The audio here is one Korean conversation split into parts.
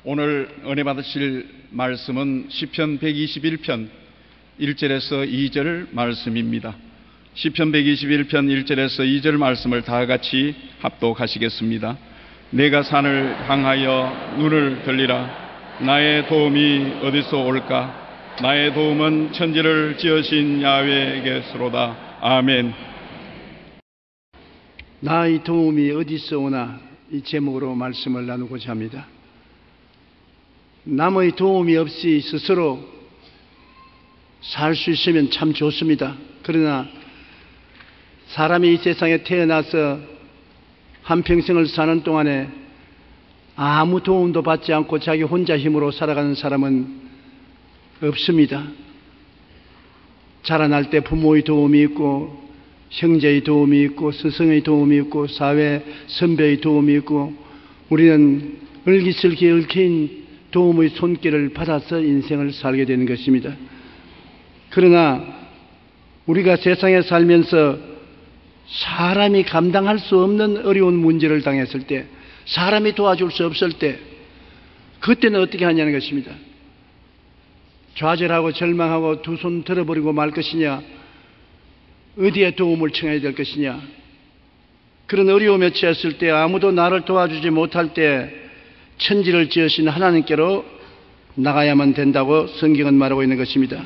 오늘 은혜 받으실 말씀은 시편 121편 1절에서 2절 말씀입니다. 시편 121편 1절에서 2절 말씀을 다 같이 합독하시겠습니다. 내가 산을 향하여 눈을 들리라. 나의 도움이 어디서 올까? 나의 도움은 천지를 지으신 야훼에게서로다. 아멘. 나의 도움이 어디서 오나, 이 제목으로 말씀을 나누고자 합니다. 남의 도움이 없이 스스로 살 수 있으면 참 좋습니다. 그러나 사람이 이 세상에 태어나서 한평생을 사는 동안에 아무 도움도 받지 않고 자기 혼자 힘으로 살아가는 사람은 없습니다. 자라날 때 부모의 도움이 있고, 형제의 도움이 있고, 스승의 도움이 있고, 사회 선배의 도움이 있고, 우리는 을기슬기 얽힌 도움의 손길을 받아서 인생을 살게 되는 것입니다. 그러나 우리가 세상에 살면서 사람이 감당할 수 없는 어려운 문제를 당했을 때, 사람이 도와줄 수 없을 때, 그때는 어떻게 하냐는 것입니다. 좌절하고 절망하고 두 손 들어버리고 말 것이냐, 어디에 도움을 청해야 될 것이냐. 그런 어려움에 처했을 때, 아무도 나를 도와주지 못할 때 천지를 지으신 하나님께로 나가야만 된다고 성경은 말하고 있는 것입니다.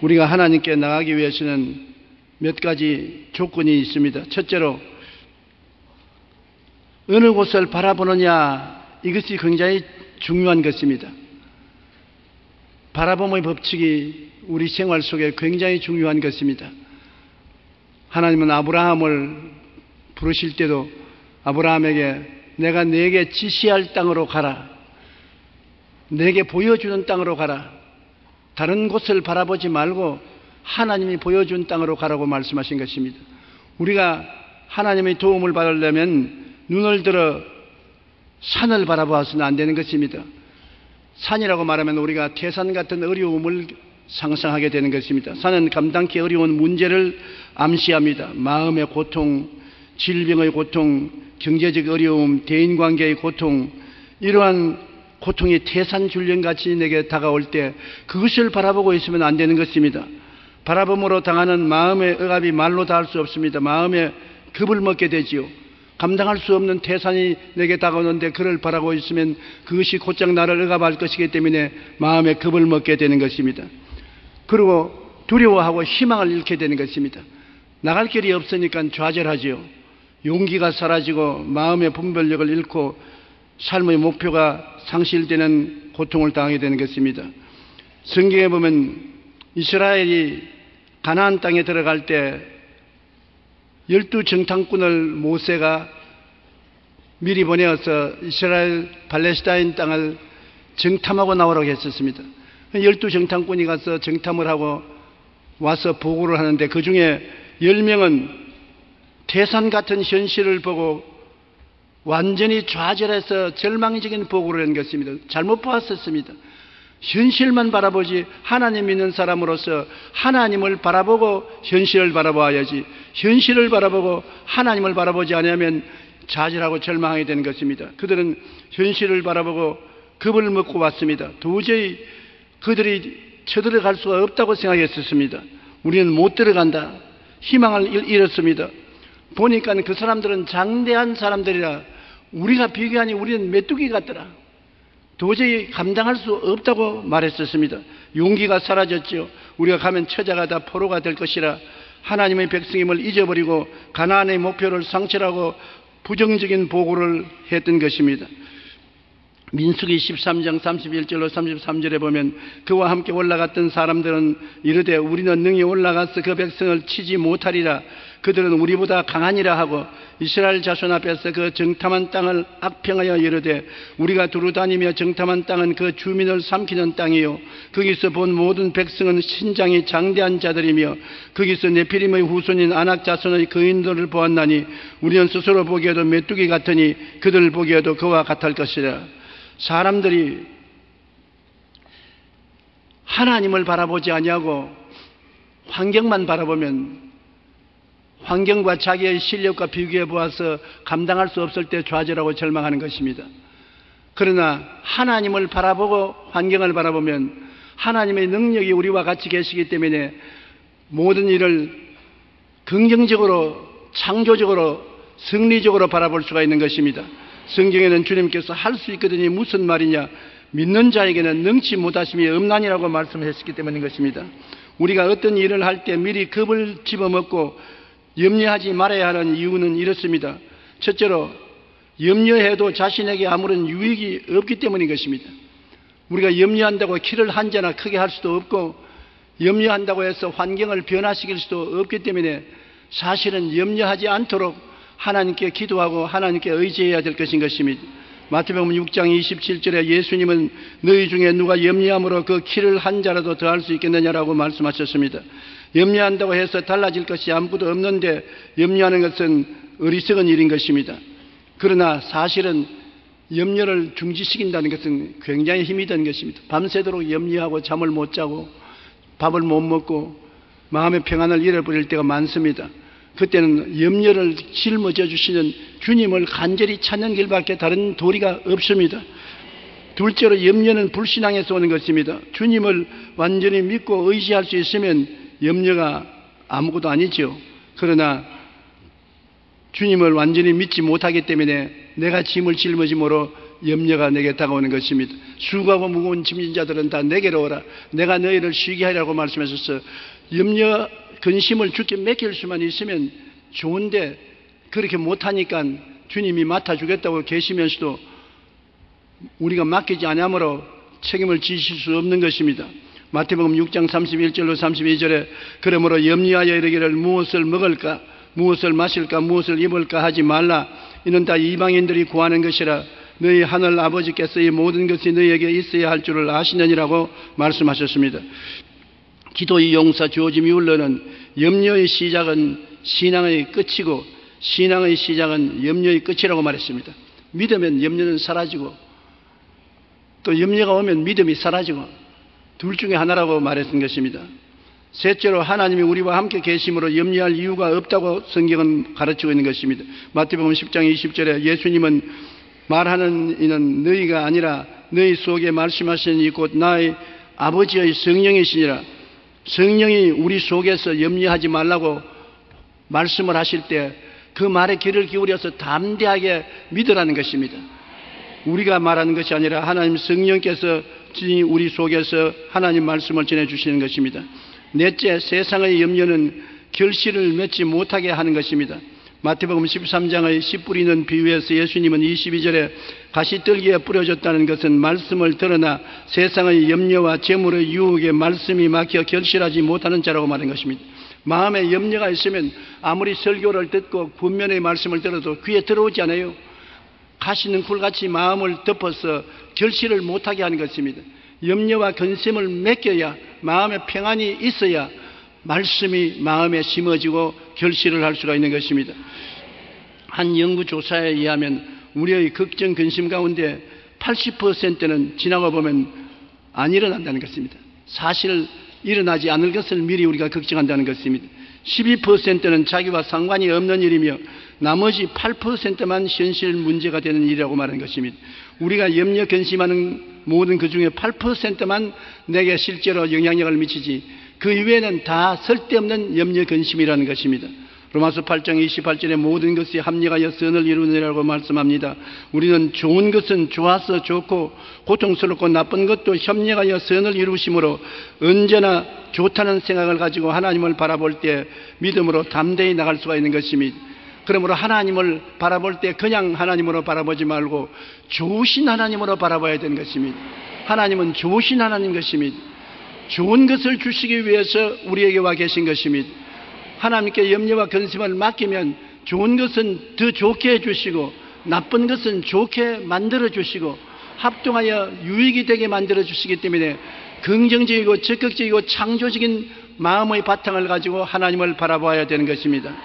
우리가 하나님께 나가기 위해서는 몇 가지 조건이 있습니다. 첫째로, 어느 곳을 바라보느냐, 이것이 굉장히 중요한 것입니다. 바라봄의 법칙이 우리 생활 속에 굉장히 중요한 것입니다. 하나님은 아브라함을 부르실 때도 아브라함에게 내가 네게 지시할 땅으로 가라, 네게 보여주는 땅으로 가라, 다른 곳을 바라보지 말고 하나님이 보여준 땅으로 가라고 말씀하신 것입니다. 우리가 하나님의 도움을 받으려면 눈을 들어 산을 바라보아서는 안 되는 것입니다. 산이라고 말하면 우리가 태산 같은 어려움을 상상하게 되는 것입니다. 산은 감당기 어려운 문제를 암시합니다. 마음의 고통, 질병의 고통, 경제적 어려움, 대인관계의 고통, 이러한 고통이 태산줄령같이 내게 다가올 때 그것을 바라보고 있으면 안 되는 것입니다. 바라봄으로 당하는 마음의 억압이 말로 다 할 수 없습니다. 마음에 겁을 먹게 되지요. 감당할 수 없는 태산이 내게 다가오는데 그를 바라고 있으면 그것이 곧장 나를 억압할 것이기 때문에 마음에 겁을 먹게 되는 것입니다. 그리고 두려워하고 희망을 잃게 되는 것입니다. 나갈 길이 없으니까 좌절하지요. 용기가 사라지고 마음의 분별력을 잃고 삶의 목표가 상실되는 고통을 당하게 되는 것입니다. 성경에 보면 이스라엘이 가나안 땅에 들어갈 때 12정탐꾼을 모세가 미리 보내어서 이스라엘 팔레스타인 땅을 정탐하고 나오라고 했었습니다. 12정탐꾼이 가서 정탐을 하고 와서 보고를 하는데 그 중에 10명은 태산 같은 현실을 보고 완전히 좌절해서 절망적인 보고를 한 것입니다. 잘못 보았었습니다. 현실만 바라보지 하나님 믿는 사람으로서 하나님을 바라보고 현실을 바라봐야지, 현실을 바라보고 하나님을 바라보지 않으면 좌절하고 절망하게 되는 것입니다. 그들은 현실을 바라보고 겁을 먹고 왔습니다. 도저히 그들이 쳐들어갈 수가 없다고 생각했었습니다. 우리는 못 들어간다, 희망을 잃었습니다. 보니까 그 사람들은 장대한 사람들이라 우리가 비교하니 우리는 메뚜기 같더라. 도저히 감당할 수 없다고 말했었습니다. 용기가 사라졌죠. 우리가 가면 처자가 다 포로가 될 것이라 하나님의 백성임을 잊어버리고 가나안의 목표를 상실하고 부정적인 보고를 했던 것입니다. 민수기 13장 31절로 33절에 보면 그와 함께 올라갔던 사람들은 이르되 우리는 능히 올라가서 그 백성을 치지 못하리라. 그들은 우리보다 강하니라 하고 이스라엘 자손 앞에서 그 정탐한 땅을 악평하여 이르되 우리가 두루 다니며 정탐한 땅은 그 주민을 삼키는 땅이요 거기서 본 모든 백성은 신장이 장대한 자들이며 거기서 네피림의 후손인 아낙 자손의 거인들을 보았나니 우리는 스스로 보기에도 메뚜기 같으니 그들 보기에도 그와 같을 것이라. 사람들이 하나님을 바라보지 아니하고 환경만 바라보면 환경과 자기의 실력과 비교해 보아서 감당할 수 없을 때 좌절하고 절망하는 것입니다. 그러나 하나님을 바라보고 환경을 바라보면 하나님의 능력이 우리와 같이 계시기 때문에 모든 일을 긍정적으로, 창조적으로, 승리적으로 바라볼 수가 있는 것입니다. 성경에는 주님께서 할 수 있거든이 무슨 말이냐, 믿는 자에게는 능치 못하심이 없나니라고 말씀하셨기 때문인 것입니다. 우리가 어떤 일을 할 때 미리 겁을 집어먹고 염려하지 말아야 하는 이유는 이렇습니다. 첫째로 염려해도 자신에게 아무런 유익이 없기 때문인 것입니다. 우리가 염려한다고 키를 한자나 크게 할 수도 없고 염려한다고 해서 환경을 변화시킬 수도 없기 때문에 사실은 염려하지 않도록 하나님께 기도하고 하나님께 의지해야 될 것인 것입니다. 마태복음 6장 27절에 예수님은 너희 중에 누가 염려함으로 그 키를 한 자라도 더할 수 있겠느냐라고 말씀하셨습니다. 염려한다고 해서 달라질 것이 아무것도 없는데 염려하는 것은 어리석은 일인 것입니다. 그러나 사실은 염려를 중지시킨다는 것은 굉장히 힘이 든 것입니다. 밤새도록 염려하고 잠을 못 자고 밥을 못 먹고 마음의 평안을 잃어버릴 때가 많습니다. 그때는 염려를 짊어져 주시는 주님을 간절히 찾는 길밖에 다른 도리가 없습니다. 둘째로 염려는 불신앙에서 오는 것입니다. 주님을 완전히 믿고 의지할 수 있으면 염려가 아무것도 아니죠. 그러나 주님을 완전히 믿지 못하기 때문에 내가 짐을 짊어짐으로 염려가 내게 다가오는 것입니다. 수고하고 무거운 짐진 자들은 다 내게로 오라. 내가 너희를 쉬게 하리라고 말씀하셔서 염려, 근심을 주께 맡길 수만 있으면 좋은데 그렇게 못하니까 주님이 맡아주겠다고 계시면서도 우리가 맡기지 않으므로 책임을 지실 수 없는 것입니다. 마태복음 6장 31절로 32절에 그러므로 염려하여 이르기를 무엇을 먹을까 무엇을 마실까 무엇을 입을까 하지 말라. 이는 다 이방인들이 구하는 것이라. 너희 하늘 아버지께서 이 모든 것이 너희에게 있어야 할 줄을 아시느니라고 말씀하셨습니다. 기도의 용사 조지 뮬러는 염려의 시작은 신앙의 끝이고 신앙의 시작은 염려의 끝이라고 말했습니다. 믿으면 염려는 사라지고 또 염려가 오면 믿음이 사라지고 둘 중에 하나라고 말했던 것입니다. 셋째로 하나님이 우리와 함께 계심으로 염려할 이유가 없다고 성경은 가르치고 있는 것입니다. 마태복음 10장 20절에 예수님은 말하는 이는 너희가 아니라 너희 속에 말씀하시는 이 곧 나의 아버지의 성령이시니라. 성령이 우리 속에서 염려하지 말라고 말씀을 하실 때 그 말에 귀를 기울여서 담대하게 믿으라는 것입니다. 우리가 말하는 것이 아니라 하나님 성령께서 우리 속에서 하나님 말씀을 전해주시는 것입니다. 넷째, 세상의 염려는 결실을 맺지 못하게 하는 것입니다. 마태복음 13장의 씨 뿌리는 비유에서 예수님은 22절에 가시떨기에 뿌려졌다는 것은 말씀을 들으나 세상의 염려와 재물의 유혹에 말씀이 막혀 결실하지 못하는 자라고 말한 것입니다. 마음에 염려가 있으면 아무리 설교를 듣고 분면의 말씀을 들어도 귀에 들어오지 않아요. 가시는 굴같이 마음을 덮어서 결실을 못하게 하는 것입니다. 염려와 근심을 맡겨야 마음에 평안이 있어야 말씀이 마음에 심어지고 결실을 할 수가 있는 것입니다. 한 연구조사에 의하면 우리의 걱정, 근심 가운데 80%는 지나고 보면 안 일어난다는 것입니다. 사실 일어나지 않을 것을 미리 우리가 걱정한다는 것입니다. 12%는 자기와 상관이 없는 일이며 나머지 8%만 현실 문제가 되는 일이라고 말하는 것입니다. 우리가 염려, 근심하는 모든 그 중에 8%만 내게 실제로 영향력을 미치지 그 이외에는 다 쓸데없는 염려, 근심이라는 것입니다. 로마서 8장 28절에 모든 것이 합력하여 선을 이루느라고 말씀합니다. 우리는 좋은 것은 좋아서 좋고 고통스럽고 나쁜 것도 협력하여 선을 이루심으로 언제나 좋다는 생각을 가지고 하나님을 바라볼 때 믿음으로 담대히 나갈 수가 있는 것입니다. 그러므로 하나님을 바라볼 때 그냥 하나님으로 바라보지 말고 좋으신 하나님으로 바라봐야 되는 것입니다. 하나님은 좋으신 하나님 것입니다. 좋은 것을 주시기 위해서 우리에게 와 계신 것입니다. 하나님께 염려와 근심을 맡기면 좋은 것은 더 좋게 해주시고 나쁜 것은 좋게 만들어 주시고 합동하여 유익이 되게 만들어 주시기 때문에 긍정적이고 적극적이고 창조적인 마음의 바탕을 가지고 하나님을 바라봐야 되는 것입니다.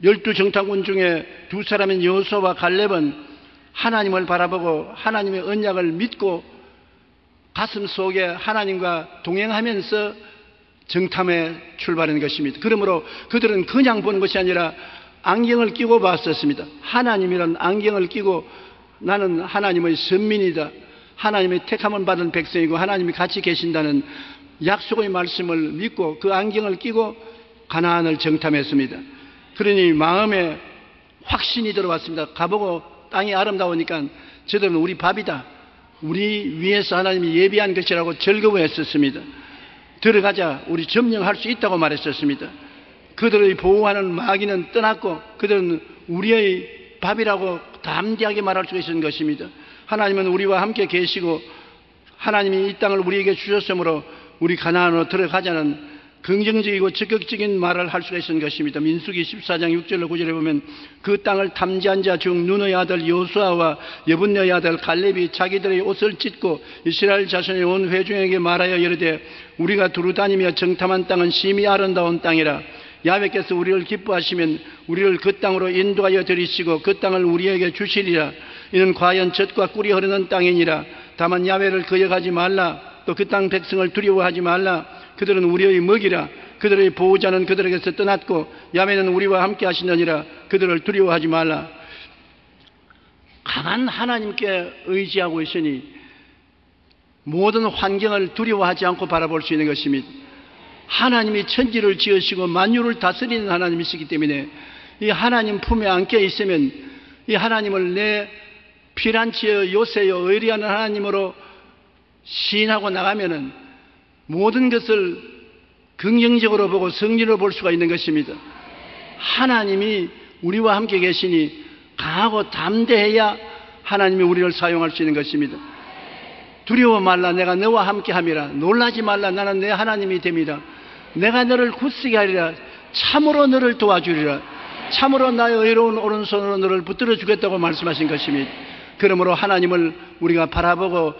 12정탐꾼 중에 두 사람인 여호수아와 갈렙은 하나님을 바라보고 하나님의 언약을 믿고 가슴 속에 하나님과 동행하면서 정탐에 출발하는 것입니다. 그러므로 그들은 그냥 보는 것이 아니라 안경을 끼고 봤었습니다. 하나님이란 안경을 끼고 나는 하나님의 선민이다. 하나님의 택함을 받은 백성이고 하나님이 같이 계신다는 약속의 말씀을 믿고 그 안경을 끼고 가나안을 정탐했습니다. 그러니 마음에 확신이 들어왔습니다. 가보고 땅이 아름다우니까 저들은 우리 밥이다. 우리 위해서 하나님이 예비한 것이라고 즐거워했었습니다. 들어가자, 우리 점령할 수 있다고 말했었습니다. 그들의 보호하는 마귀는 떠났고 그들은 우리의 밥이라고 담대하게 말할 수 있는 것입니다. 하나님은 우리와 함께 계시고 하나님이 이 땅을 우리에게 주셨으므로 우리 가나안으로 들어가자는 긍정적이고 적극적인 말을 할 수가 있는 것입니다. 민수기 14장 6절로 9절에 보면 그 땅을 탐지한 자 중 눈의 아들 여호수아와 여분네의 아들 갈렙이 자기들의 옷을 찢고 이스라엘 자손의 온 회중에게 말하여 이르되 우리가 두루다니며 정탐한 땅은 심히 아름다운 땅이라. 야훼께서 우리를 기뻐하시면 우리를 그 땅으로 인도하여 들이시고 그 땅을 우리에게 주시리라. 이는 과연 젖과 꿀이 흐르는 땅이니라. 다만 야훼를 거역하지 말라. 또 그 땅 백성을 두려워하지 말라. 그들은 우리의 먹이라. 그들의 보호자는 그들에게서 떠났고 야훼는 우리와 함께 하시느니라. 그들을 두려워하지 말라. 강한 하나님께 의지하고 있으니 모든 환경을 두려워하지 않고 바라볼 수 있는 것입니다. 하나님이 천지를 지으시고 만유를 다스리는 하나님이시기 때문에 이 하나님 품에 안겨 있으면 이 하나님을 내 피난처여 요새여 의리하는 하나님으로 시인하고 나가면은 모든 것을 긍정적으로 보고 승리로 볼 수가 있는 것입니다. 하나님이 우리와 함께 계시니 강하고 담대해야 하나님이 우리를 사용할 수 있는 것입니다. 두려워 말라. 내가 너와 함께 함이라. 놀라지 말라. 나는 내 하나님이 됨이라. 내가 너를 굳세게 하리라. 참으로 너를 도와주리라. 참으로 나의 의로운 오른손으로 너를 붙들어 주겠다고 말씀하신 것입니다. 그러므로 하나님을 우리가 바라보고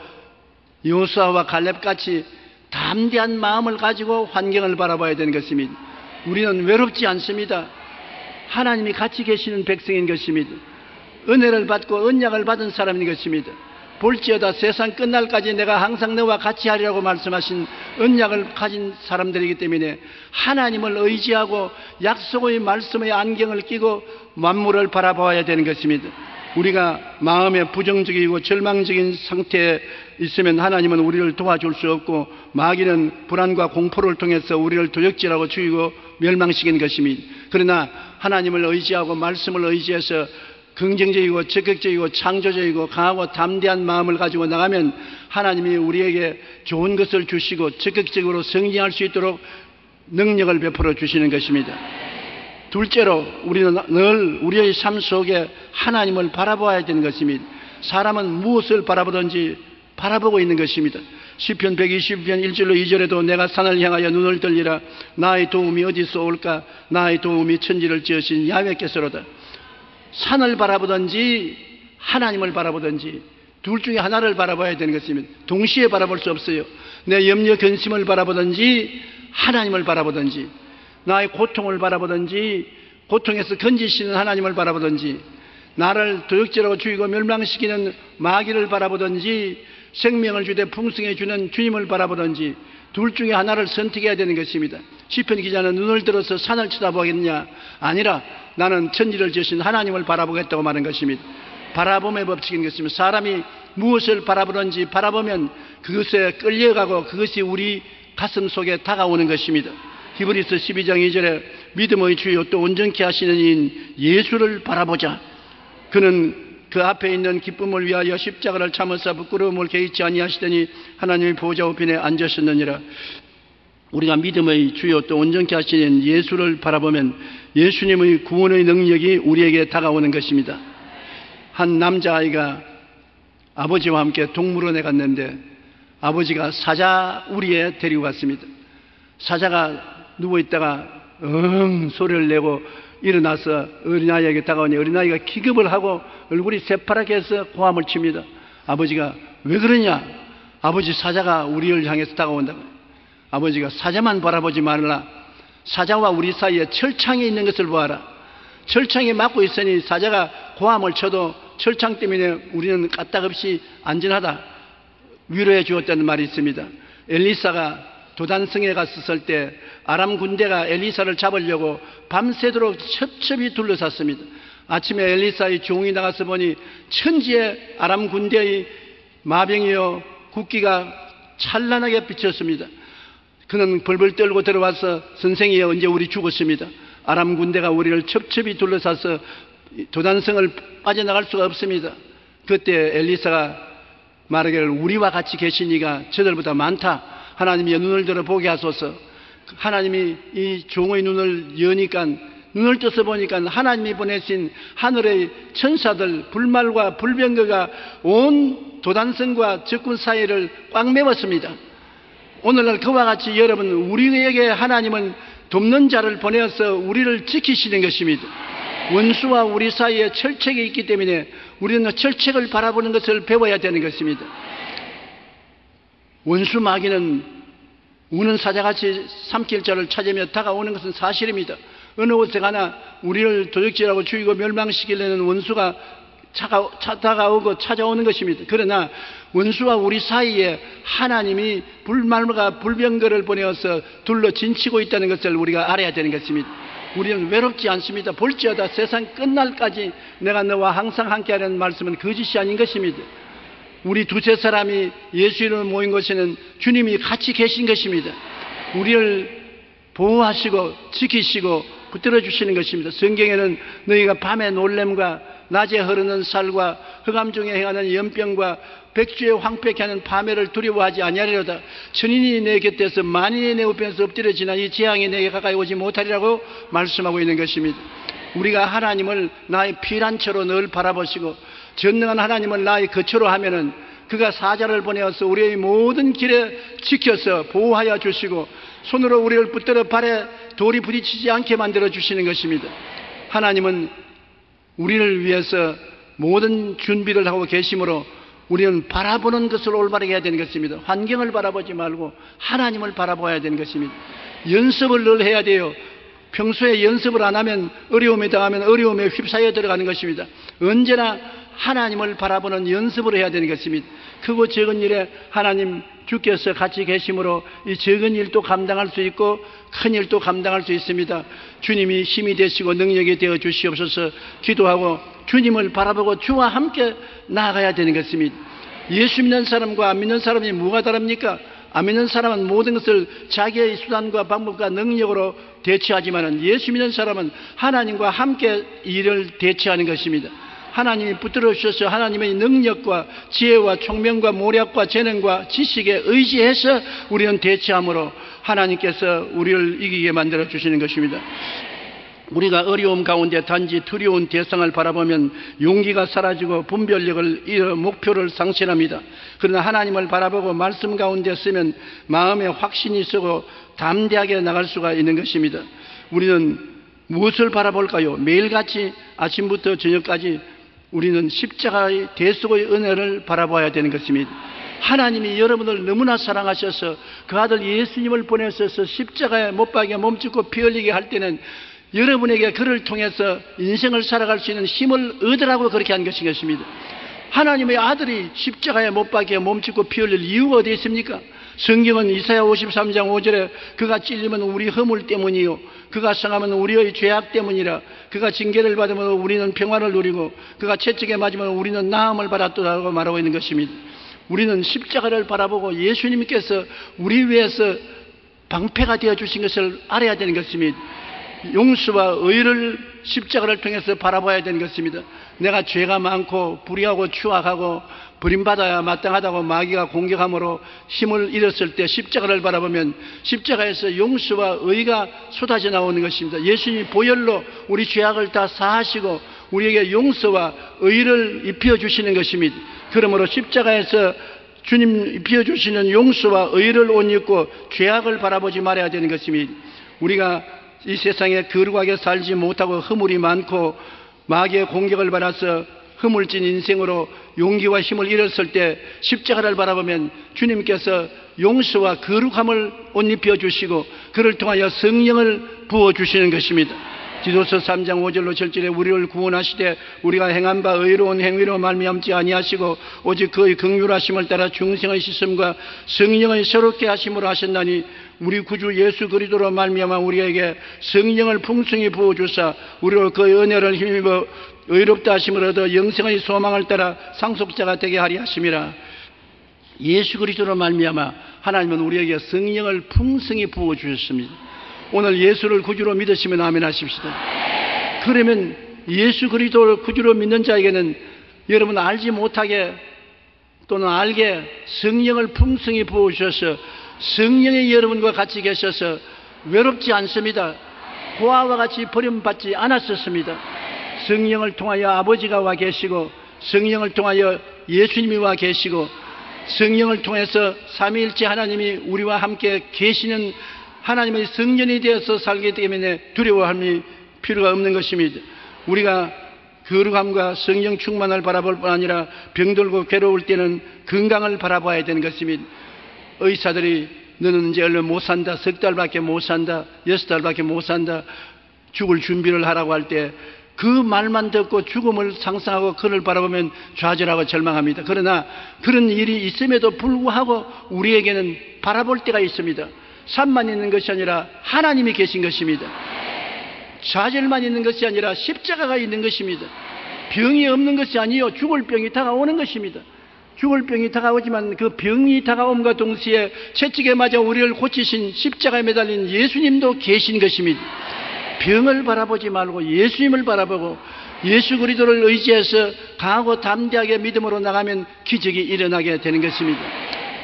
여호수아와 갈렙같이 담대한 마음을 가지고 환경을 바라봐야 되는 것입니다. 우리는 외롭지 않습니다. 하나님이 같이 계시는 백성인 것입니다. 은혜를 받고 언약을 받은 사람인 것입니다. 볼지어다 세상 끝날까지 내가 항상 너와 같이 하리라고 말씀하신 언약을 가진 사람들이기 때문에 하나님을 의지하고 약속의 말씀의 안경을 끼고 만물을 바라봐야 되는 것입니다. 우리가 마음에 부정적이고 절망적인 상태에 있으면 하나님은 우리를 도와줄 수 없고 마귀는 불안과 공포를 통해서 우리를 도적질하고 죽이고 멸망시키는 것입니다. 그러나 하나님을 의지하고 말씀을 의지해서 긍정적이고 적극적이고 창조적이고 강하고 담대한 마음을 가지고 나가면 하나님이 우리에게 좋은 것을 주시고 적극적으로 승리할 수 있도록 능력을 베풀어 주시는 것입니다. 둘째로 우리는 늘 우리의 삶 속에 하나님을 바라봐야 되는 것입니다. 사람은 무엇을 바라보든지 바라보고 있는 것입니다. 시편 120편 1절로 2절에도 내가 산을 향하여 눈을 들리라. 나의 도움이 어디서 올까? 나의 도움이 천지를 지으신 야훼께서로다. 산을 바라보든지 하나님을 바라보든지 둘 중에 하나를 바라봐야 되는 것입니다. 동시에 바라볼 수 없어요. 내 염려 근심을 바라보든지 하나님을 바라보든지 나의 고통을 바라보든지 고통에서 건지시는 하나님을 바라보든지 나를 도적질하고 죽이고 멸망시키는 마귀를 바라보든지 생명을 주되 풍성해 주는 주님을 바라보든지 둘 중에 하나를 선택해야 되는 것입니다. 시편 기자는 눈을 들어서 산을 쳐다보겠느냐? 아니라 나는 천지를 지으신 하나님을 바라보겠다고 말한 것입니다. 바라봄의 법칙인 것입니다. 사람이 무엇을 바라보든지 바라보면 그것에 끌려가고 그것이 우리 가슴 속에 다가오는 것입니다. 히브리서 12장 2절에 믿음의 주요 또 온전케 하시는 이인 예수를 바라보자. 그는 그 앞에 있는 기쁨을 위하여 십자가를 참으사 부끄러움을 개의치 아니하시더니 하나님의 보좌 우편에 앉으셨느니라. 우리가 믿음의 주요 또 온전케 하시는 예수를 바라보면 예수님의 구원의 능력이 우리에게 다가오는 것입니다. 한 남자아이가 아버지와 함께 동물원에 갔는데 아버지가 사자 우리에 데리고 갔습니다. 사자가 누워있다가 소리를 내고 일어나서 어린아이에게 다가오니 어린아이가 기겁을 하고 얼굴이 새파랗게 해서 고함을 칩니다. 아버지가 왜 그러냐? 아버지 사자가 우리를 향해서 다가온다고. 아버지가 사자만 바라보지 말라. 사자와 우리 사이에 철창이 있는 것을 보아라. 철창이 막고 있으니 사자가 고함을 쳐도 철창 때문에 우리는 까딱없이 안전하다. 위로해 주었다는 말이 있습니다. 엘리사가 도단성에 갔었을 때 아람 군대가 엘리사를 잡으려고 밤새도록 첩첩이 둘러쌌습니다. 아침에 엘리사의 종이 나가서 보니 천지에 아람 군대의 마병이요 국기가 찬란하게 비쳤습니다. 그는 벌벌 떨고 들어와서 선생이여 언제 우리 죽었습니다. 아람 군대가 우리를 첩첩이 둘러싸서 도단성을 빠져나갈 수가 없습니다. 그때 엘리사가 말하기를 우리와 같이 계신 이가 저들보다 많다. 하나님이 눈을 들어 보게 하소서. 하나님이 이 종의 눈을 여니까 눈을 떠서 보니까 하나님이 보내신 하늘의 천사들 불말과 불병거가 온 도단성과 적군 사이를 꽉 메웠습니다. 오늘날 그와 같이 여러분 우리에게 하나님은 돕는 자를 보내어서 우리를 지키시는 것입니다. 원수와 우리 사이에 철책이 있기 때문에 우리는 철책을 바라보는 것을 배워야 되는 것입니다. 원수 마귀는 우는 사자같이 삼킬 자를 찾으며 다가오는 것은 사실입니다. 어느 곳에 가나 우리를 도적질하고 죽이고 멸망시키려는 원수가 다가오고 찾아오는 것입니다. 그러나 원수와 우리 사이에 하나님이 불말과 불병거를 보내어서 둘러 진치고 있다는 것을 우리가 알아야 되는 것입니다. 우리는 외롭지 않습니다. 볼지어다 세상 끝날까지 내가 너와 항상 함께하라는 말씀은 거짓이 아닌 것입니다. 우리 두세 사람이 예수 이름으로 모인 곳에는 주님이 같이 계신 것입니다. 우리를 보호하시고 지키시고 붙들어 주시는 것입니다. 성경에는 너희가 밤의 놀램과 낮에 흐르는 살과 흑암 중에 행하는 연병과 백주에 황폐케 하는 파멸을 두려워하지 아니하리로다. 천인이 내 곁에서 만인이 내 우편에서 엎드려지나 이 재앙이 내게 가까이 오지 못하리라고 말씀하고 있는 것입니다. 우리가 하나님을 나의 피난처로 늘 바라보시고 전능한 하나님을 나의 거처로 하면은 그가 사자를 보내어서 우리의 모든 길에 지켜서 보호하여 주시고 손으로 우리를 붙들어 발에 돌이 부딪히지 않게 만들어 주시는 것입니다. 하나님은 우리를 위해서 모든 준비를 하고 계심으로 우리는 바라보는 것을 올바르게 해야 되는 것입니다. 환경을 바라보지 말고 하나님을 바라봐야 되는 것입니다. 연습을 늘 해야 돼요. 평소에 연습을 안 하면 어려움에 당하면 어려움에 휩싸여 들어가는 것입니다. 언제나 하나님을 바라보는 연습을 해야 되는 것입니다. 크고 적은 일에 하나님 주께서 같이 계심으로 이 적은 일도 감당할 수 있고 큰 일도 감당할 수 있습니다. 주님이 힘이 되시고 능력이 되어 주시옵소서. 기도하고 주님을 바라보고 주와 함께 나아가야 되는 것입니다. 예수 믿는 사람과 안 믿는 사람이 뭐가 다릅니까? 안 믿는 사람은 모든 것을 자기의 수단과 방법과 능력으로 대처하지만 예수 믿는 사람은 하나님과 함께 일을 대처하는 것입니다. 하나님이 붙들어 주셔서 하나님의 능력과 지혜와 총명과 모략과 재능과 지식에 의지해서 우리는 대처함으로 하나님께서 우리를 이기게 만들어 주시는 것입니다. 우리가 어려움 가운데 단지 두려운 대상을 바라보면 용기가 사라지고 분별력을 잃어 목표를 상실합니다. 그러나 하나님을 바라보고 말씀 가운데 쓰면 마음에 확신이 있고 담대하게 나갈 수가 있는 것입니다. 우리는 무엇을 바라볼까요? 매일같이 아침부터 저녁까지 우리는 십자가의 대속의 은혜를 바라봐야 되는 것입니다. 하나님이 여러분을 너무나 사랑하셔서 그 아들 예수님을 보내셔서 십자가에 못 박여 몸짓고 피 흘리게 할 때는 여러분에게 그를 통해서 인생을 살아갈 수 있는 힘을 얻으라고 그렇게 한 것이겠습니다. 하나님의 아들이 십자가에 못 박여 몸짓고 피 흘릴 이유가 어디 있습니까? 성경은 이사야 53장 5절에 그가 찔리면 우리 허물 때문이요 그가 상하면 우리의 죄악 때문이라. 그가 징계를 받으면 우리는 평화를 누리고 그가 채찍에 맞으면 우리는 나음을 받았다고 말하고 있는 것입니다. 우리는 십자가를 바라보고 예수님께서 우리 위해서 방패가 되어 주신 것을 알아야 되는 것입니다. 용서와 의를 십자가를 통해서 바라봐야 되는 것입니다. 내가 죄가 많고 불의하고 추악하고 버림받아야 마땅하다고 마귀가 공격함으로 힘을 잃었을 때 십자가를 바라보면 십자가에서 용서와 의가 쏟아져 나오는 것입니다. 예수님이 보혈로 우리 죄악을 다 사하시고 우리에게 용서와 의를 입혀주시는 것입니다. 그러므로 십자가에서 주님 입혀주시는 용서와 의를 옷 입고 죄악을 바라보지 말아야 되는 것입니다. 우리가 이 세상에 거룩하게 살지 못하고 허물이 많고 마귀의 공격을 받아서 허물진 인생으로 용기와 힘을 잃었을 때 십자가를 바라보면 주님께서 용서와 거룩함을 옷 입혀 주시고 그를 통하여 성령을 부어 주시는 것입니다. 디도서 3장 5절로 7절에 우리를 구원하시되 우리가 행한 바 의로운 행위로 말미암지 아니하시고 오직 그의 긍휼하심을 따라 중생의 씻음과 성령의 새롭게 하심으로 하셨나니 우리 구주 예수 그리스도로 말미암아 우리에게 성령을 풍성히 부어주사 우리로 그의 은혜를 힘입어 의롭다 하심을 얻어 영생의 소망을 따라 상속자가 되게 하리 하심이라. 예수 그리스도로 말미암아 하나님은 우리에게 성령을 풍성히 부어주셨습니다. 오늘 예수를 구주로 믿으시면 아멘 하십시다. 그러면 예수 그리스도를 구주로 믿는 자에게는 여러분 알지 못하게 또는 알게 성령을 풍성히 부어주셔서 성령이 여러분과 같이 계셔서 외롭지 않습니다. 고아와 같이 버림받지 않았었습니다. 성령을 통하여 아버지가 와 계시고 성령을 통하여 예수님이 와 계시고 성령을 통해서 삼위일체 하나님이 우리와 함께 계시는 하나님의 성전이 되어서 살기 때문에 두려워할 필요가 없는 것입니다. 우리가 거룩함과 성령 충만을 바라볼 뿐 아니라 병들고 괴로울 때는 건강을 바라봐야 되는 것입니다. 의사들이 너는 이제 얼마 못 산다, 석 달밖에 못 산다, 6달밖에 못 산다, 죽을 준비를 하라고 할 때 그 말만 듣고 죽음을 상상하고 그를 바라보면 좌절하고 절망합니다. 그러나 그런 일이 있음에도 불구하고 우리에게는 바라볼 때가 있습니다. 산만 있는 것이 아니라 하나님이 계신 것입니다. 좌절만 있는 것이 아니라 십자가가 있는 것입니다. 병이 없는 것이 아니요 죽을 병이 다가오는 것입니다. 죽을 병이 다가오지만 그 병이 다가옴과 동시에 채찍에 맞아 우리를 고치신 십자가에 매달린 예수님도 계신 것입니다. 병을 바라보지 말고 예수님을 바라보고 예수 그리스도를 의지해서 강하고 담대하게 믿음으로 나가면 기적이 일어나게 되는 것입니다.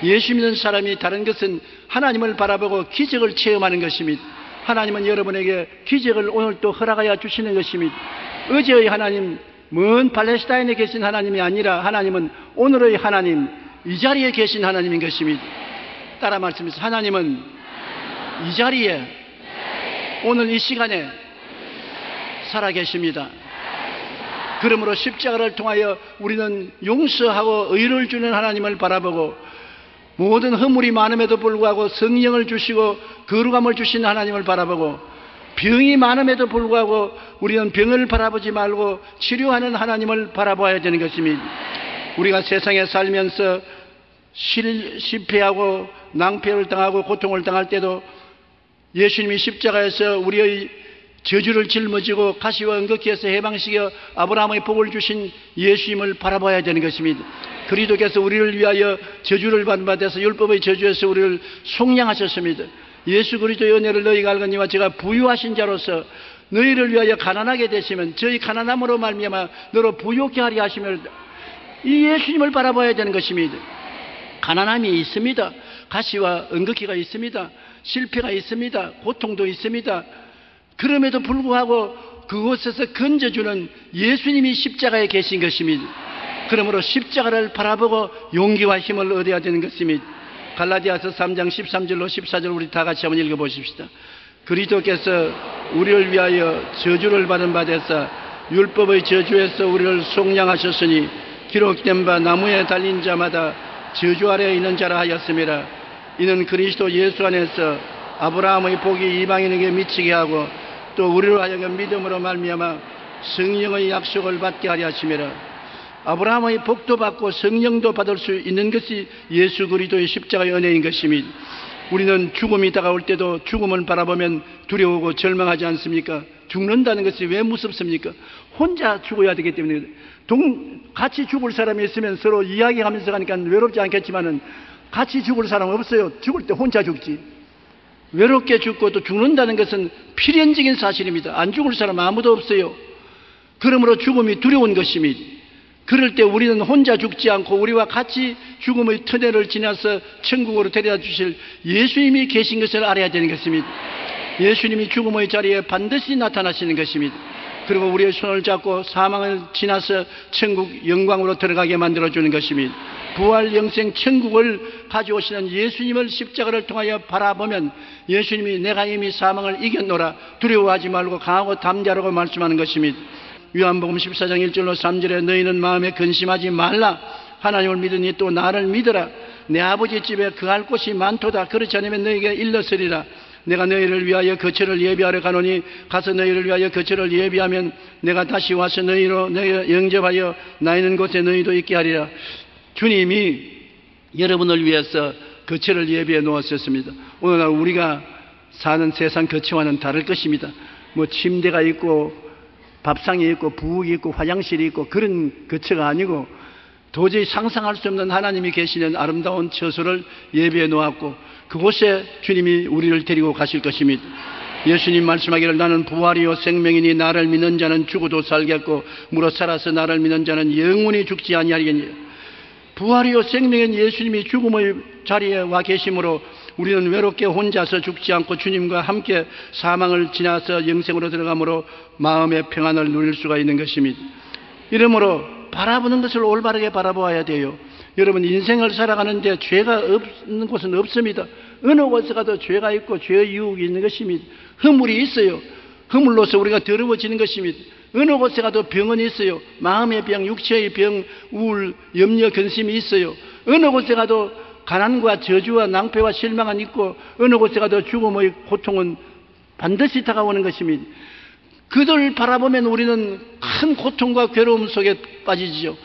예수 믿는 사람이 다른 것은 하나님을 바라보고 기적을 체험하는 것입니다. 하나님은 여러분에게 기적을 오늘 또 허락하여 주시는 것입니다. 어제의 하나님, 먼 팔레스타인에 계신 하나님이 아니라 하나님은 오늘의 하나님, 이 자리에 계신 하나님인 것입니다. 따라 말씀해서 하나님은 이 자리에 오늘 이 시간에 살아계십니다. 그러므로 십자가를 통하여 우리는 용서하고 의를 주는 하나님을 바라보고 모든 허물이 많음에도 불구하고 성령을 주시고 거룩함을 주신 하나님을 바라보고 병이 많음에도 불구하고 우리는 병을 바라보지 말고 치료하는 하나님을 바라봐야 되는 것입니다. 우리가 세상에 살면서 실패하고 낭패를 당하고 고통을 당할 때도 예수님이 십자가에서 우리의 저주를 짊어지고 가시와 은극히에서 해방시켜 아브라함의 복을 주신 예수님을 바라봐야 되는 것입니다. 그리스도께서 우리를 위하여 저주를 받은 바 되어서 율법의 저주에서 우리를 속량하셨습니다. 예수 그리스도의 은혜를 너희가 알거니와 제가 부유하신 자로서 너희를 위하여 가난하게 되시면 저희 가난함으로 말미암아 너로 부유케 하리 하시며 이 예수님을 바라봐야 되는 것입니다. 가난함이 있습니다. 가시와 은극히가 있습니다. 실패가 있습니다. 고통도 있습니다. 그럼에도 불구하고 그곳에서 건져주는 예수님이 십자가에 계신 것입니다. 그러므로 십자가를 바라보고 용기와 힘을 얻어야 되는 것입니다. 갈라디아서 3장 13절로 14절 우리 다 같이 한번 읽어보십시다. 그리스도께서 우리를 위하여 저주를 받은 바 되사 율법의 저주에서 우리를 속량하셨으니 기록된 바 나무에 달린 자마다 저주 아래에 있는 자라 하였음이라. 이는 그리스도 예수 안에서 아브라함의 복이 이방인에게 미치게 하고 또 우리로 하여금 믿음으로 말미암아 성령의 약속을 받게 하려 하심이라. 아브라함의 복도 받고 성령도 받을 수 있는 것이 예수 그리스도의 십자가의 은혜인 것입니다. 우리는 죽음이 다가올 때도 죽음을 바라보면 두려우고 절망하지 않습니까? 죽는다는 것이 왜 무섭습니까? 혼자 죽어야 되기 때문에. 같이 죽을 사람이 있으면 서로 이야기하면서 가니까 외롭지 않겠지만은 같이 죽을 사람 없어요. 죽을 때 혼자 죽지. 외롭게 죽고 또 죽는다는 것은 필연적인 사실입니다. 안 죽을 사람 아무도 없어요. 그러므로 죽음이 두려운 것입니다. 그럴 때 우리는 혼자 죽지 않고 우리와 같이 죽음의 터널을 지나서 천국으로 데려다 주실 예수님이 계신 것을 알아야 되는 것입니다. 예수님이 죽음의 자리에 반드시 나타나시는 것입니다. 그리고 우리의 손을 잡고 사망을 지나서 천국 영광으로 들어가게 만들어주는 것입니다. 부활 영생 천국을 가져오시는 예수님을 십자가를 통하여 바라보면 예수님이 내가 이미 사망을 이겼노라 두려워하지 말고 강하고 담대하라고 말씀하는 것입니다. 요한복음 14장 1절로 3절에 너희는 마음에 근심하지 말라. 하나님을 믿으니 또 나를 믿어라. 내 아버지 집에 거할 곳이 많도다. 그렇지 않으면 너희에게 일렀으리라. 내가 너희를 위하여 거처를 예비하러 가노니 가서 너희를 위하여 거처를 예비하면 내가 다시 와서 너희로 영접하여 나 있는 곳에 너희도 있게 하리라. 주님이 여러분을 위해서 거처를 예비해 놓았었습니다. 오늘날 우리가 사는 세상 거처와는 다를 것입니다. 뭐 침대가 있고 밥상이 있고 부엌이 있고 화장실이 있고 그런 거처가 아니고 도저히 상상할 수 없는 하나님이 계시는 아름다운 처소를 예비해 놓았고 그곳에 주님이 우리를 데리고 가실 것입니다. 예수님 말씀하기를 나는 부활이요 생명이니 나를 믿는 자는 죽어도 살겠고 물어 살아서 나를 믿는 자는 영원히 죽지 아니하리니. 부활이요 생명인 예수님이 죽음의 자리에 와 계심으로 우리는 외롭게 혼자서 죽지 않고 주님과 함께 사망을 지나서 영생으로 들어가므로 마음의 평안을 누릴 수가 있는 것입니다. 이러므로 바라보는 것을 올바르게 바라보아야 돼요. 여러분 인생을 살아가는데 죄가 없는 곳은 없습니다. 어느 곳에 가도 죄가 있고 죄의 유혹이 있는 것입니다. 허물이 있어요. 허물로서 우리가 더러워지는 것입니다. 어느 곳에 가도 병은 있어요. 마음의 병, 육체의 병, 우울, 염려, 근심이 있어요. 어느 곳에 가도 가난과 저주와 낭패와 실망은 있고 어느 곳에 가도 죽음의 고통은 반드시 다가오는 것입니다. 그들 바라보면 우리는 큰 고통과 괴로움 속에 빠지죠.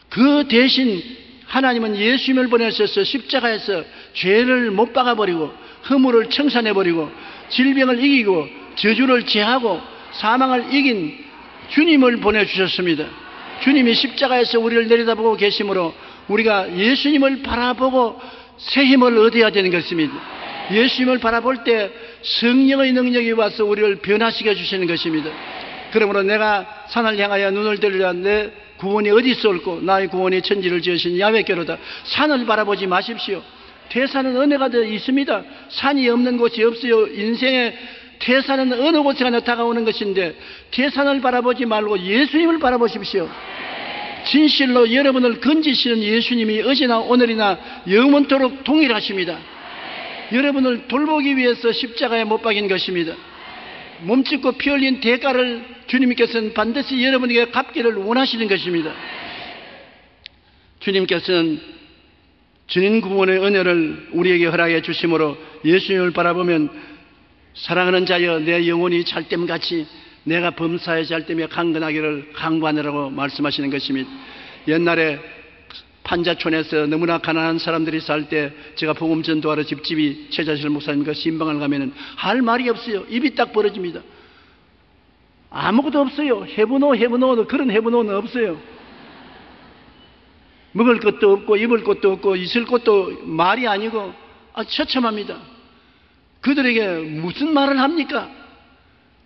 그 대신 하나님은 예수님을 보내셔서 십자가에서 죄를 못 박아버리고 허물을 청산해버리고 질병을 이기고 저주를 제하고 사망을 이긴 주님을 보내주셨습니다. 주님이 십자가에서 우리를 내려다보고 계시므로 우리가 예수님을 바라보고 새 힘을 얻어야 되는 것입니다. 예수님을 바라볼 때 성령의 능력이 와서 우리를 변화시켜 주시는 것입니다. 그러므로 내가 산을 향하여 눈을 들으라 내 구원이 어디서 올고 나의 구원이 천지를 지으신 야훼께로다. 산을 바라보지 마십시오. 태산은 어느 가도 있습니다. 산이 없는 곳이 없어요. 인생의 태산은 어느 곳에 가나 다가오는 것인데 태산을 바라보지 말고 예수님을 바라보십시오. 진실로 여러분을 건지시는 예수님이 어제나 오늘이나 영원토록 동일하십니다. 여러분을 돌보기 위해서 십자가에 못 박인 것입니다. 몸짓고 피 흘린 대가를 주님께서는 반드시 여러분에게 갚기를 원하시는 것입니다. 주님께서는 주님 구원의 은혜를 우리에게 허락해 주심으로 예수님을 바라보면 사랑하는 자여 내 영혼이 잘됨같이 내가 범사에 잘되며 강건하기를 강구하느라고 말씀하시는 것입니다. 옛날에 판자촌에서 너무나 가난한 사람들이 살 때 제가 복음 전도하러 집집이 최자실 목사님과 신방을 가면은 할 말이 없어요. 입이 딱 벌어집니다. 아무것도 없어요. 해부노 그런 해부노는 없어요. 먹을 것도 없고 입을 것도 없고 있을 것도 말이 아니고 처참합니다. 그들에게 무슨 말을 합니까?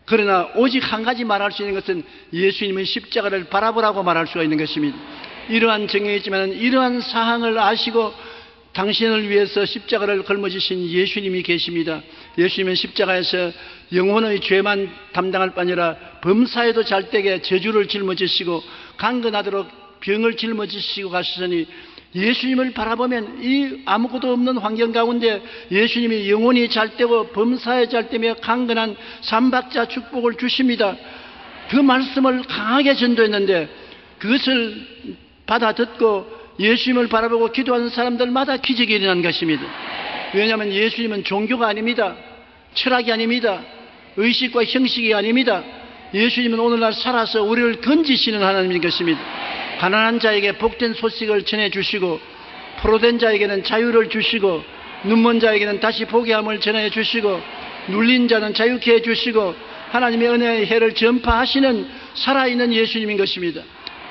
그러나 오직 한 가지 말할 수 있는 것은 예수님의 십자가를 바라보라고 말할 수가 있는 것입니다. 이러한 정형이 있지만 이러한 사항을 아시고 당신을 위해서 십자가를 걸머지신 예수님이 계십니다. 예수님은 십자가에서 영혼의 죄만 담당할 뿐 아니라 범사에도 잘되게 저주를 짊어지시고 강건하도록 병을 짊어지시고 가시더니 예수님을 바라보면 이 아무것도 없는 환경 가운데 예수님이 영혼이 잘되고 범사에 잘되며 강건한 삼박자 축복을 주십니다. 그 말씀을 강하게 전도했는데 그것을 받아 듣고 예수님을 바라보고 기도하는 사람들마다 기적이 일어난 것입니다. 왜냐하면 예수님은 종교가 아닙니다. 철학이 아닙니다. 의식과 형식이 아닙니다. 예수님은 오늘날 살아서 우리를 건지시는 하나님인 것입니다. 가난한 자에게 복된 소식을 전해주시고 포로된 자에게는 자유를 주시고 눈먼 자에게는 다시 보게 함을 전해 주시고 눌린 자는 자유케 해주시고 하나님의 은혜의 해를 전파하시는 살아있는 예수님인 것입니다.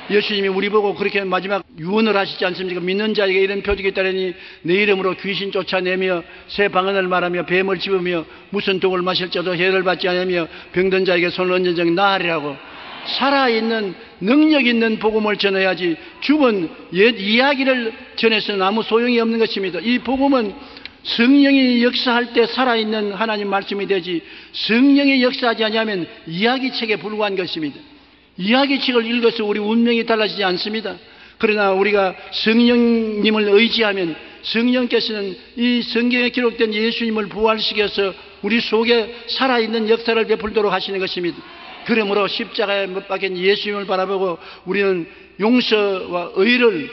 예수님이 우리 보고 그렇게 마지막 유언을 하시지 않습니까? 믿는 자에게 이런 표적이 있다니 내 이름으로 귀신 쫓아내며 새 방언을 말하며 뱀을 집으며 무슨 독을 마실 자도 해를 받지 않으며 병든 자에게 손을 얹은 적이 나으리라고. 살아있는 능력 있는 복음을 전해야지 죽은 옛 이야기를 전해서는 아무 소용이 없는 것입니다. 이 복음은 성령이 역사할 때 살아있는 하나님 말씀이 되지 성령이 역사하지 않으면 이야기책에 불과한 것입니다. 이야기책을 읽어서 우리 운명이 달라지지 않습니다. 그러나 우리가 성령님을 의지하면 성령께서는 이 성경에 기록된 예수님을 부활시켜서 우리 속에 살아있는 역사를 베풀도록 하시는 것입니다. 그러므로 십자가에 못 박힌 예수님을 바라보고 우리는 용서와 의를,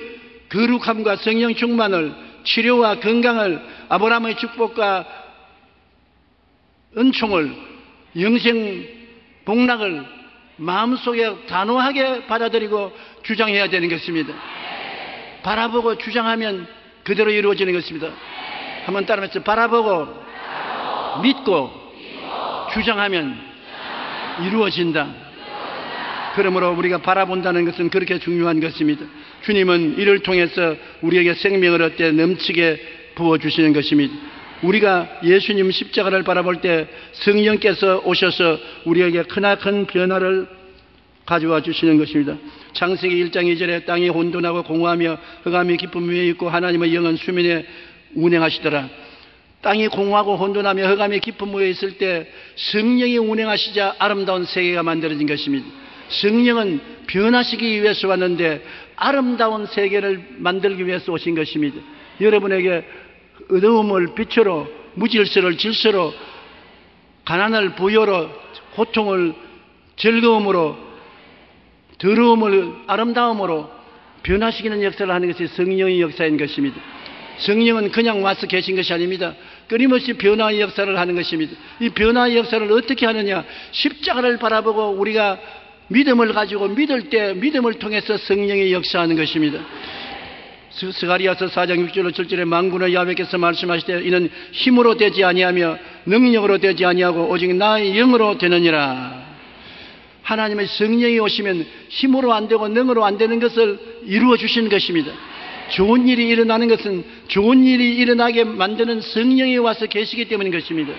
거룩함과 성령 충만을, 치료와 건강을, 아브라함의 축복과 은총을, 영생 복락을 마음속에 단호하게 받아들이고 주장해야 되는 것입니다. 바라보고 주장하면 그대로 이루어지는 것입니다. 한번 따라하면서 바라보고 믿고 주장하면 이루어진다. 그러므로 우리가 바라본다는 것은 그렇게 중요한 것입니다. 주님은 이를 통해서 우리에게 생명을 얻게 넘치게 부어주시는 것입니다. 우리가 예수님 십자가를 바라볼 때 성령께서 오셔서 우리에게 크나큰 변화를 가져와 주시는 것입니다. 창세기 1장 2절에 땅이 혼돈하고 공허하며 흑암이 깊은 위에 있고 하나님의 영은 수면에 운행하시더라. 땅이 공허하고 혼돈하며 흑암이 깊은 위에 있을 때 성령이 운행하시자 아름다운 세계가 만들어진 것입니다. 성령은 변화시키기 위해서 왔는데 아름다운 세계를 만들기 위해서 오신 것입니다. 여러분에게 어두움을 빛으로, 무질서를 질서로, 가난을 부여로, 고통을 즐거움으로, 더러움을 아름다움으로 변화시키는 역사를 하는 것이 성령의 역사인 것입니다. 성령은 그냥 와서 계신 것이 아닙니다. 끊임없이 변화의 역사를 하는 것입니다. 이 변화의 역사를 어떻게 하느냐? 십자가를 바라보고 우리가 믿음을 가지고 믿을 때 믿음을 통해서 성령이 역사하는 것입니다. 스가리아서 4장 6절로 7절에 만군의 야훼께서 말씀하시되 이는 힘으로 되지 아니하며 능력으로 되지 아니하고 오직 나의 영으로 되느니라. 하나님의 성령이 오시면 힘으로 안 되고 능으로 안 되는 것을 이루어 주시는 것입니다. 좋은 일이 일어나는 것은 좋은 일이 일어나게 만드는 성령이 와서 계시기 때문인 것입니다.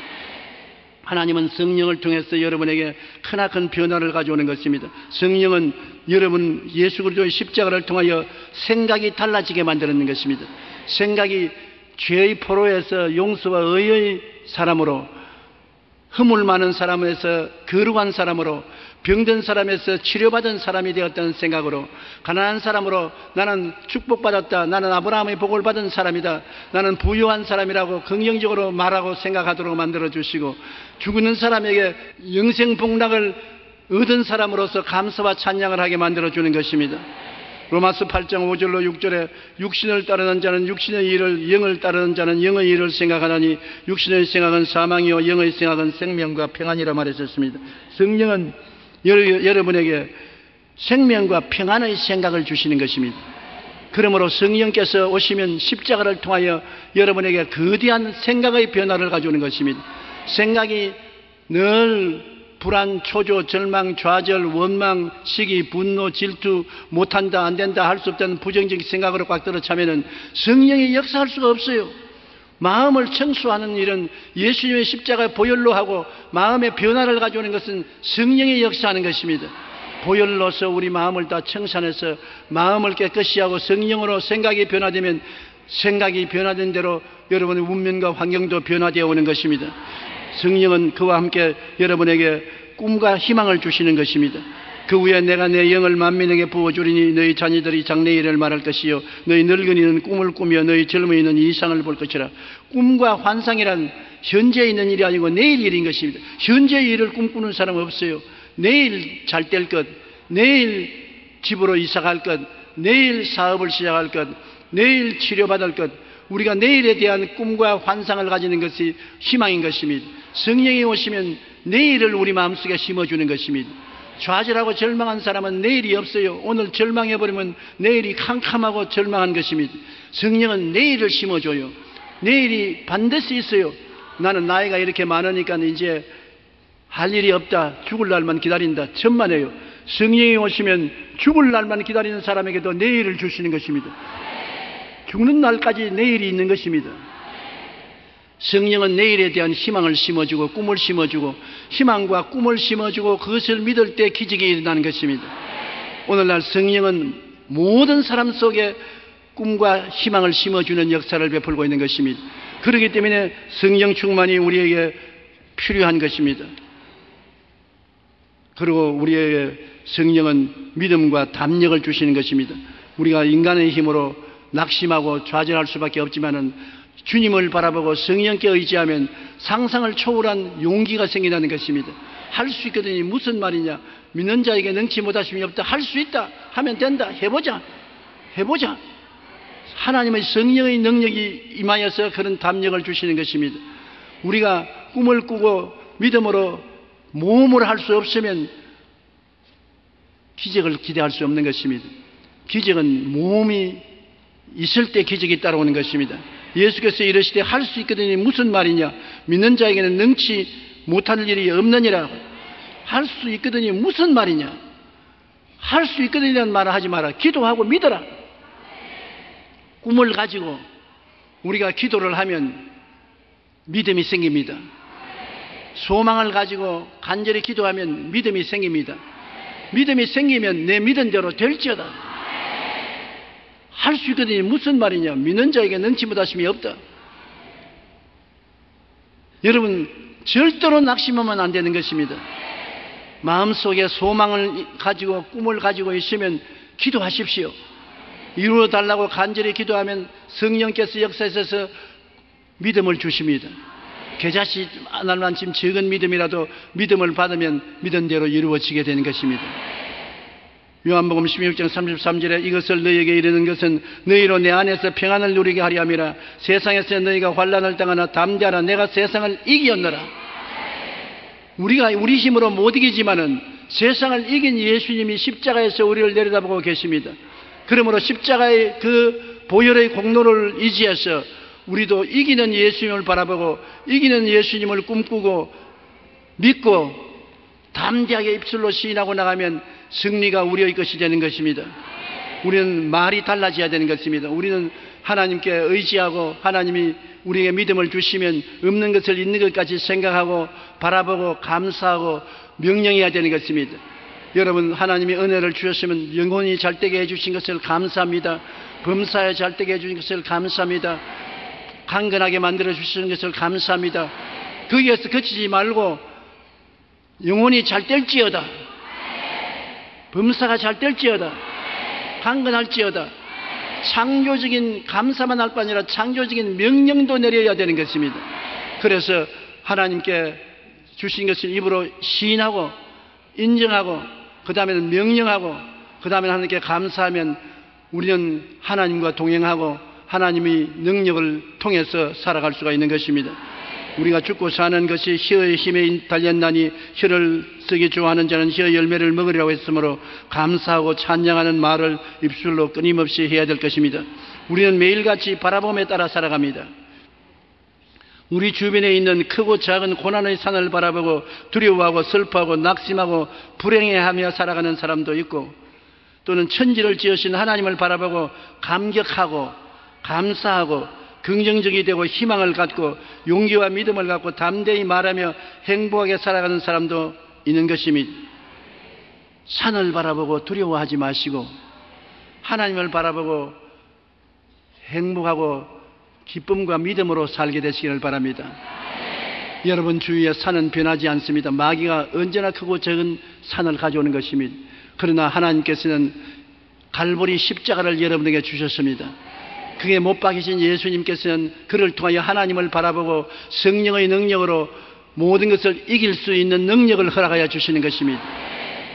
하나님은 성령을 통해서 여러분에게 크나큰 변화를 가져오는 것입니다. 성령은 여러분 예수 그리스도의 십자가를 통하여 생각이 달라지게 만드는 것입니다. 생각이 죄의 포로에서 용서와 의의 사람으로, 허물 많은 사람에서 거룩한 사람으로, 병든 사람에서 치료받은 사람이 되었다는 생각으로, 가난한 사람으로 나는 축복받았다, 나는 아브라함의 복을 받은 사람이다, 나는 부유한 사람이라고 긍정적으로 말하고 생각하도록 만들어주시고, 죽는 사람에게 영생 복락을 얻은 사람으로서 감사와 찬양을 하게 만들어주는 것입니다. 로마서 8장 5절로 6절에 육신을 따르는 자는 육신의 일을, 영을 따르는 자는 영의 일을 생각하나니 육신의 생각은 사망이요 영의 생각은 생명과 평안이라 말했었습니다. 성령은 여러분에게 생명과 평안의 생각을 주시는 것입니다. 그러므로 성령께서 오시면 십자가를 통하여 여러분에게 거대한 생각의 변화를 가져오는 것입니다. 생각이 늘 불안, 초조, 절망, 좌절, 원망, 시기, 분노, 질투, 못한다, 안된다, 할 수 없다는 부정적인 생각으로 꽉 들어 차면은 성령이 역사할 수가 없어요. 마음을 청소하는 일은 예수님의 십자가 보혈로 하고 마음의 변화를 가져오는 것은 성령이 역사하는 것입니다. 보혈로서 우리 마음을 다 청산해서 마음을 깨끗이 하고 성령으로 생각이 변화되면 생각이 변화된 대로 여러분의 운명과 환경도 변화되어 오는 것입니다. 성령은 그와 함께 여러분에게 꿈과 희망을 주시는 것입니다. 그 후에 내가 내 영을 만민에게 부어주리니 너희 자녀들이 장래 일을 말할 것이요 너희 늙은이는 꿈을 꾸며 너희 젊은이는 이상을 볼 것이라. 꿈과 환상이란 현재에 있는 일이 아니고 내일 일인 것입니다. 현재의 일을 꿈꾸는 사람은 없어요. 내일 잘 될 것, 내일 집으로 이사갈 것, 내일 사업을 시작할 것, 내일 치료받을 것, 우리가 내일에 대한 꿈과 환상을 가지는 것이 희망인 것입니다. 성령이 오시면 내일을 우리 마음속에 심어주는 것입니다. 좌절하고 절망한 사람은 내일이 없어요. 오늘 절망해버리면 내일이 캄캄하고 절망한 것입니다. 성령은 내일을 심어줘요. 내일이 반드시 있어요. 나는 나이가 이렇게 많으니까 이제 할 일이 없다, 죽을 날만 기다린다, 천만에요. 성령이 오시면 죽을 날만 기다리는 사람에게도 내일을 주시는 것입니다. 죽는 날까지 내일이 있는 것입니다. 성령은 내일에 대한 희망을 심어주고 꿈을 심어주고 희망과 꿈을 심어주고 그것을 믿을 때 기적이 일어나는 것입니다. 오늘날 성령은 모든 사람 속에 꿈과 희망을 심어주는 역사를 베풀고 있는 것입니다. 그렇기 때문에 성령 충만이 우리에게 필요한 것입니다. 그리고 우리에게 성령은 믿음과 담력을 주시는 것입니다. 우리가 인간의 힘으로 낙심하고 좌절할 수밖에 없지만은 주님을 바라보고 성령께 의지하면 상상을 초월한 용기가 생긴다는 것입니다. 할 수 있거든요. 무슨 말이냐? 믿는 자에게 능치 못하심이 없다. 할 수 있다. 하면 된다. 해보자. 해보자. 하나님의 성령의 능력이 임하여서 그런 담력을 주시는 것입니다. 우리가 꿈을 꾸고 믿음으로 모험을 할 수 없으면 기적을 기대할 수 없는 것입니다. 기적은 모험이 있을 때 기적이 따라오는 것입니다. 예수께서 이르시되 할 수 있거든이 무슨 말이냐? 믿는 자에게는 능치 못할 일이 없느니라. 할 수 있거든이 무슨 말이냐? 할 수 있거든이라는 말을 하지 마라. 기도하고 믿어라. 꿈을 가지고 우리가 기도를 하면 믿음이 생깁니다. 소망을 가지고 간절히 기도하면 믿음이 생깁니다. 믿음이 생기면 내 믿은 대로 될지어다. 할 수 있거든요. 무슨 말이냐? 믿는 자에게 능치 못하심이 없다. 여러분, 절대로 낙심하면 안 되는 것입니다. 마음속에 소망을 가지고 꿈을 가지고 있으면 기도하십시오. 이루어 달라고 간절히 기도하면 성령께서 역사하셔서 믿음을 주십니다. 겨자씨 하나만큼 적은 믿음이라도 믿음을 받으면 믿은 대로 이루어지게 되는 것입니다. 요한복음 16장 33절에 이것을 너희에게 이르는 것은 너희로 내 안에서 평안을 누리게 하려 함이라. 세상에서 너희가 환난을 당하나 담대하라. 내가 세상을 이기었노라. 우리가 우리 힘으로 못 이기지만은 세상을 이긴 예수님이 십자가에서 우리를 내려다보고 계십니다. 그러므로 십자가의 그 보혈의 공로를 의지해서 우리도 이기는 예수님을 바라보고 이기는 예수님을 꿈꾸고 믿고 담대하게 입술로 시인하고 나가면 승리가 우리의 것이 되는 것입니다. 우리는 말이 달라져야 되는 것입니다. 우리는 하나님께 의지하고 하나님이 우리에게 믿음을 주시면 없는 것을 있는 것까지 생각하고 바라보고 감사하고 명령해야 되는 것입니다. 여러분, 하나님이 은혜를 주셨으면 영혼이 잘되게 해주신 것을 감사합니다. 범사에 잘되게 해주신 것을 감사합니다. 강건하게 만들어 주시는 것을 감사합니다. 거기에서 그치지 말고 영혼이 잘 될지어다, 범사가 잘 될지어다, 강건할지어다, 창조적인 감사만 할 뿐 아니라 창조적인 명령도 내려야 되는 것입니다. 그래서 하나님께 주신 것을 입으로 시인하고 인정하고 그 다음에는 명령하고 그 다음에 하나님께 감사하면 우리는 하나님과 동행하고 하나님의 능력을 통해서 살아갈 수가 있는 것입니다. 우리가 죽고 사는 것이 혀의 힘에 달렸나니 혀를 쓰기 좋아하는 자는 혀의 열매를 먹으리라고 했으므로 감사하고 찬양하는 말을 입술로 끊임없이 해야 될 것입니다. 우리는 매일같이 바라봄에 따라 살아갑니다. 우리 주변에 있는 크고 작은 고난의 산을 바라보고 두려워하고 슬퍼하고 낙심하고 불행해하며 살아가는 사람도 있고, 또는 천지를 지으신 하나님을 바라보고 감격하고 감사하고 긍정적이 되고 희망을 갖고 용기와 믿음을 갖고 담대히 말하며 행복하게 살아가는 사람도 있는 것입니다. 산을 바라보고 두려워하지 마시고 하나님을 바라보고 행복하고 기쁨과 믿음으로 살게 되시기를 바랍니다. 여러분 주위에 산은 변하지 않습니다. 마귀가 언제나 크고 작은 산을 가져오는 것입니다. 그러나 하나님께서는 갈보리 십자가를 여러분에게 주셨습니다. 그게 못 박히신 예수님께서는 그를 통하여 하나님을 바라보고 성령의 능력으로 모든 것을 이길 수 있는 능력을 허락하여 주시는 것입니다.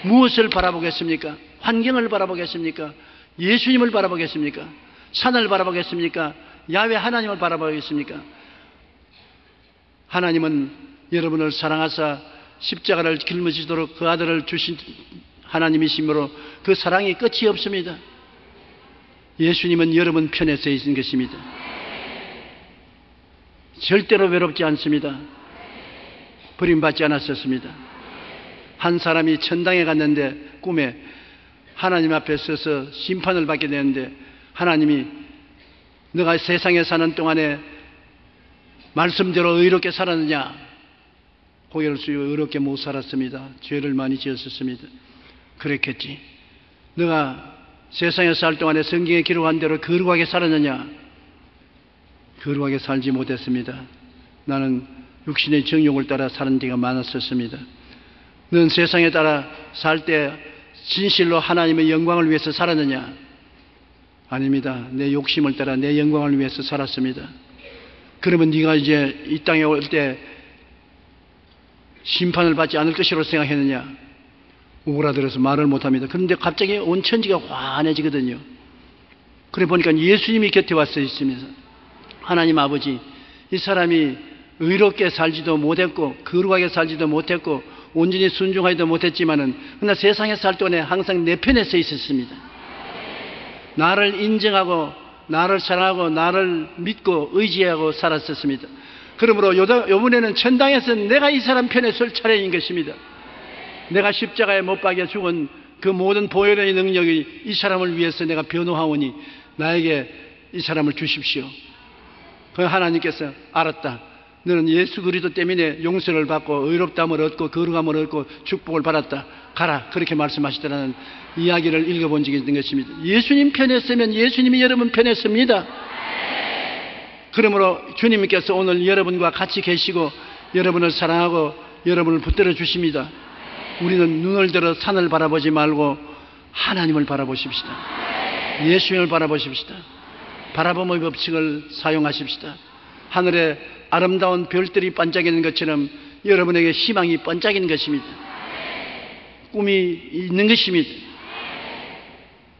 무엇을 바라보겠습니까? 환경을 바라보겠습니까? 예수님을 바라보겠습니까? 산을 바라보겠습니까? 야훼 하나님을 바라보겠습니까? 하나님은 여러분을 사랑하사 십자가를 짊어지도록 그 아들을 주신 하나님이시므로 그 사랑이 끝이 없습니다. 예수님은 여러분 편에 서 있는 것입니다. 절대로 외롭지 않습니다. 버림받지 않았었습니다. 한 사람이 천당에 갔는데 꿈에 하나님 앞에 서서 심판을 받게 되는데 하나님이 너가 세상에 사는 동안에 말씀대로 의롭게 살았느냐? 고개를 숙이고 의롭게 못 살았습니다. 죄를 많이 지었었습니다. 그랬겠지. 너가 세상에 살 동안에 성경에 기록한 대로 거룩하게 살았느냐? 거룩하게 살지 못했습니다. 나는 육신의 정욕을 따라 사는 데가 많았었습니다. 넌 세상에 따라 살 때 진실로 하나님의 영광을 위해서 살았느냐? 아닙니다. 내 욕심을 따라 내 영광을 위해서 살았습니다. 그러면 네가 이제 이 땅에 올 때 심판을 받지 않을 것이라고 생각했느냐? 오그라들어서 말을 못합니다. 그런데 갑자기 온 천지가 환해지거든요. 그래 보니까 예수님이 곁에 와서 있습니다. 하나님 아버지, 이 사람이 의롭게 살지도 못했고 거룩하게 살지도 못했고 온전히 순종하지도 못했지만은 그러나 세상에 살 동안에 항상 내 편에 서 있었습니다. 나를 인정하고 나를 사랑하고 나를 믿고 의지하고 살았었습니다. 그러므로 요번에는 천당에서 내가 이 사람 편에 설 차례인 것입니다. 내가 십자가에 못 박여 죽은 그 모든 보혈의 능력이 이 사람을 위해서 내가 변호하오니 나에게 이 사람을 주십시오. 그 하나님께서 알았다. 너는 예수 그리스도 때문에 용서를 받고 의롭다함을 얻고 거룩함을 얻고 축복을 받았다. 가라. 그렇게 말씀하시더라는 이야기를 읽어본 적이 있는 것입니다. 예수님 편에 서면 예수님이 여러분 편에 섭니다. 그러므로 주님께서 오늘 여러분과 같이 계시고 여러분을 사랑하고 여러분을 붙들어 주십니다. 우리는 눈을 들어 산을 바라보지 말고 하나님을 바라보십시다. 예수님을 바라보십시다. 바라봄의 법칙을 사용하십시다. 하늘에 아름다운 별들이 반짝이는 것처럼 여러분에게 희망이 반짝이는 것입니다. 꿈이 있는 것입니다.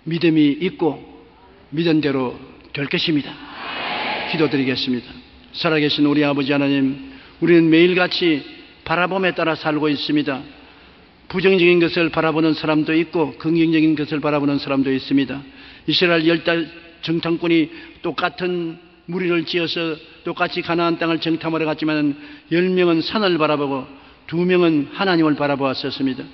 믿음이 있고 믿은 대로 될 것입니다. 기도드리겠습니다. 살아계신 우리 아버지 하나님, 우리는 매일같이 바라봄에 따라 살고 있습니다. 부정적인 것을 바라보는 사람도 있고 긍정적인 것을 바라보는 사람도 있습니다. 이스라엘 10달 정탐꾼이 똑같은 무리를 지어서 똑같이 가나안 땅을 정탐하러 갔지만 10명은 산을 바라보고 2명은 하나님을 바라보았었습니다.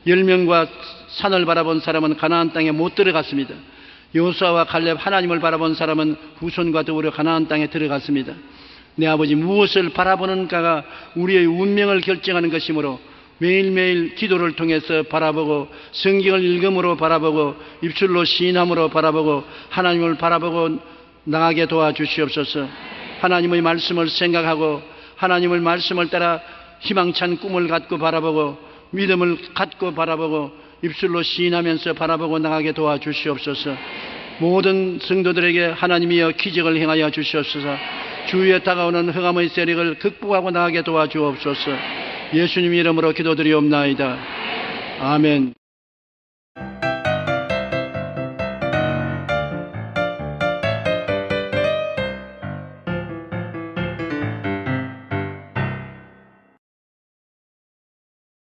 10명과 산을 바라본 사람은 가나안 땅에 못 들어갔습니다. 여호수아와 갈렙 하나님을 바라본 사람은 후손과 더불어 가나안 땅에 들어갔습니다. 내 아버지, 무엇을 바라보는가가 우리의 운명을 결정하는 것이므로 매일매일 기도를 통해서 바라보고 성경을 읽음으로 바라보고 입술로 시인함으로 바라보고 하나님을 바라보고 나가게 도와주시옵소서. 하나님의 말씀을 생각하고 하나님의 말씀을 따라 희망찬 꿈을 갖고 바라보고 믿음을 갖고 바라보고 입술로 시인하면서 바라보고 나가게 도와주시옵소서. 모든 성도들에게 하나님이여 기적을 행하여 주시옵소서. 주위에 다가오는 흑암의 세력을 극복하고 나가게 도와주옵소서. 예수님 이름으로 기도드리옵나이다. 아멘.